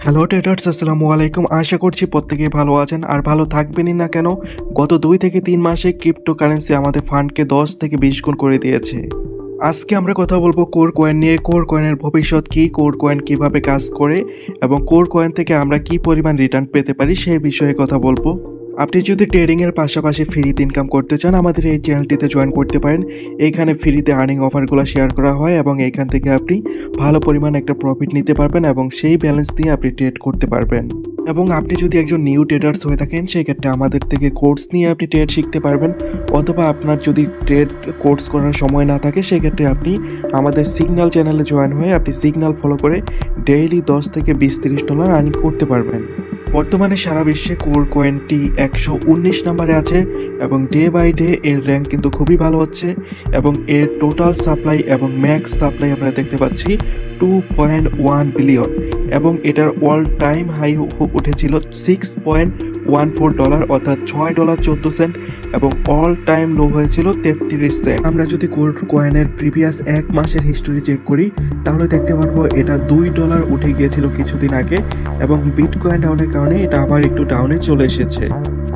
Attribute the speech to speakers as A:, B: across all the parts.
A: Hello traders, আসসালামু আলাইকুম। আশা করছি প্রত্যেকেই ভালো আছেন আর ভালো থাকবেনই না কেন। গত 2 থেকে 3 মাসে ক্রিপ্টোকারেন্সি আমাদের ফান্ডকে 10 থেকে 20 গুণ করে দিয়েছে। আজকে আমরা কথা বলবো কোর কয়েন নিয়ে। কোর কয়েনের ভবিষ্যৎ কী, কোর কয়েন কীভাবে কাজ করে এবং কোর কয়েন থেকে আমরা কী পরিমাণ রিটার্ন পেতে পারি সেই বিষয়ে কথা বলবো। আপনি যদি ট্রেডিংয়ের পাশাপাশি ফ্রিতে ইনকাম করতে চান, আমাদের এই চ্যানেলটিতে জয়েন করতে পারেন। এইখানে ফ্রিতে আর্নিং অফারগুলো শেয়ার করা হয় এবং এইখান থেকে আপনি ভালো পরিমাণ একটা প্রফিট নিতে পারবেন এবং সেই ব্যালেন্স দিয়ে আপনি ট্রেড করতে পারবেন। এবং আপনি যদি একজন নিউ ট্রেডার্স হয়ে থাকেন, সেক্ষেত্রে আমাদের থেকে কোর্স নিয়ে আপনি ট্রেড শিখতে পারবেন। অথবা আপনার যদি ট্রেড কোর্স করার সময় না থাকে, সেক্ষেত্রে আপনি আমাদের সিগন্যাল চ্যানেলে জয়েন হয়ে আপনি সিগন্যাল ফলো করে ডেইলি $10 থেকে $20-30 আর্নিং করতে পারবেন। বর্তমানে সারা বিশ্বে কোর কয়েনটি 119 নম্বরে আছে এবং ডে বাই ডে এর র্যাঙ্ক কিন্তু খুবই ভালো হচ্ছে এবং এর টোটাল সাপ্লাই এবং ম্যাক্স সাপ্লাই আমরা দেখতে পাচ্ছি 2.1 বিলিয়ন এবং এটার অল টাইম হাই উঠেছিল $6.14 অর্থাৎ $6.14 এবং অল টাইম লো হয়েছিল 33 সেন্ট। আমরা যদি কোর কয়েনের প্রিভিয়াস 1 মাসের হিস্টোরি চেক করি তাহলে দেখতে পারবো এটা $2 উঠে গিয়েছিল কিছুদিন আগে এবং বিটকয়েন ডাউনের কারণে এটা আবার একটু ডাউনে চলে এসেছে।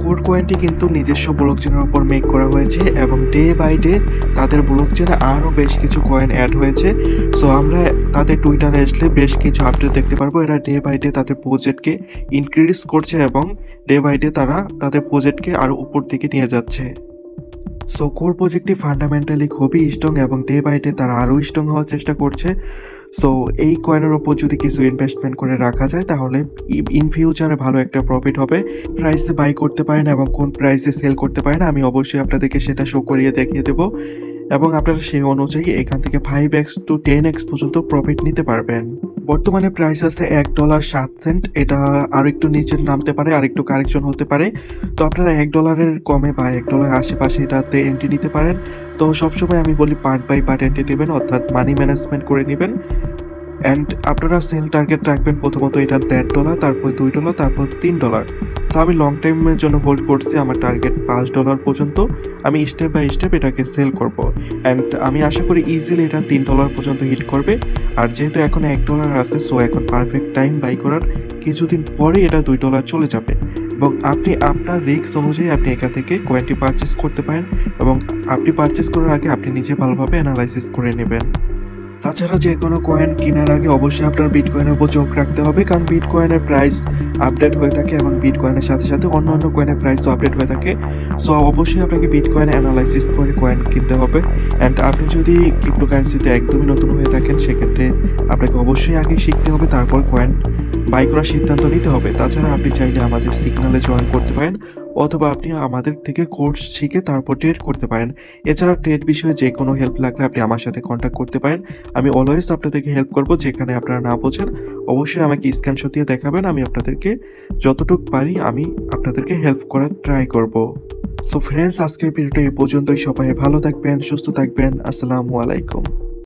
A: কোর কয়েনটি কিন্তু নিজস্ব ব্লকচেনের উপর মেক করা হয়েছে এবং ডে বাই ডে তাদের ব্লকচেনে আরও বেশ কিছু কয়েন অ্যাড হয়েছে। সো আমরা তাদের টুইটারে আসলে বেশ কিছু আপডেট দেখতে পারবো। এরা ডে বাই ডে তাদের প্রজেক্টকে ইনক্রিজ করছে এবং ডে বাই ডে তারা তাদের প্রজেক্টকে আরও উপর দিকে নিয়ে যাচ্ছে। সো কোর প্রজেক্টটি ফান্ডামেন্টালি খুবই স্ট্রং এবং ডে বাই ডে তারা আরও স্ট্রং হওয়ার চেষ্টা করছে। সো এই কয়েনের ওপর যদি কিছু ইনভেস্টমেন্ট করে রাখা যায় তাহলে ইন ফিউচারে ভালো একটা প্রফিট হবে। প্রাইসে বাই করতে পারেন এবং কোন প্রাইসে সেল করতে পারেন আমি অবশ্যই আপনাদেরকে সেটা শো করিয়ে দেখিয়ে দেবো এবং আপনারা সেই অনুযায়ী এখান থেকে 5x to 10x পর্যন্ত প্রফিট নিতে পারবেন। বর্তমানে প্রাইস আছে $1.07। এটা আরও একটু নিচে নামতে পারে, আর একটু কারেকশন হতে পারে। তো আপনারা $1 কমে বা $1 আশেপাশে এটাতে এন্ট্রি নিতে পারেন। তো সবসময় আমি বলি পার্ট বাই পার্ট এন্ট্রি নেবেন, অর্থাৎ মানি ম্যানেজমেন্ট করে নেবেন। অ্যান্ড আপনারা সেল টার্গেট রাখবেন প্রথমত এটা $1.5, তারপর $2, তারপর $3। তো আমি লং টাইমের জন্য হোল্ড করছি, আমার টার্গেট $5 পর্যন্ত। আমি স্টেপ বাই স্টেপ এটাকে সেল করব অ্যান্ড আমি আশা করি ইজিলি এটা $3 পর্যন্ত হিট করবে। আর যেহেতু এখন $1 আছে, সো এখন পারফেক্ট টাইম বাই করার। কিছুদিন পরে এটা $2 চলে যাবে এবং আপনি আপনার রিস্ক অনুযায়ী আপনি এখান থেকে কয়েনটি পারচেস করতে পারেন এবং আপনি পারচেস করার আগে আপনি নিজে ভালোভাবে অ্যানালাইসিস করে নেবেন। তাছাড়া যে কোনো কয়েন কেনার আগে অবশ্যই আপনার বিটকয়েনের উপর চোখ রাখতে হবে, কারণ বিটকয়েনের প্রাইস আপডেট হয়ে থাকে এবং বিটকয়েনের সাথে সাথে অন্য কয়েনের প্রাইসও আপডেট হয়ে থাকে। সো অবশ্যই আপনাকে বিটকয়েন অ্যানালাইসিস করে কয়েন কিনতে হবে। অ্যান্ড আপনি যদি ক্রিপ্টোকারেন্সিতে একদমই নতুন হয়ে থাকেন, সেক্ষেত্রে আপনাকে অবশ্যই আগে শিখতে হবে, তারপর কয়েন বাই করার সিদ্ধান্ত নিতে হবে। তাছাড়া আপনি চাইলে আমাদের সিগনালে জয়েন করতে পারেন অথবা আপনি আমাদের থেকে কোর্স শিখে তারপর ট্রেড করতে পারেন। এছাড়া ট্রেড বিষয়ে যে কোনো হেল্প লাগলে আপনি আমার সাথে কন্ট্যাক্ট করতে পারেন। আমি অলওয়েজ আপনাদেরকে হেল্প করব। যেখানে আপনারা না বোঝেন অবশ্যই আমাকে স্ক্রিনশট দিয়ে দেখাবেন, আমি আপনাদেরকে যতটুকু পারি আমি আপনাদেরকে হেল্প করার ট্রাই করব। সো ফ্রেন্ডস, আজকের ভিডিওটা এই পর্যন্তই। সবাই ভালো থাকবেন, সুস্থ থাকবেন। আসসালামু আলাইকুম।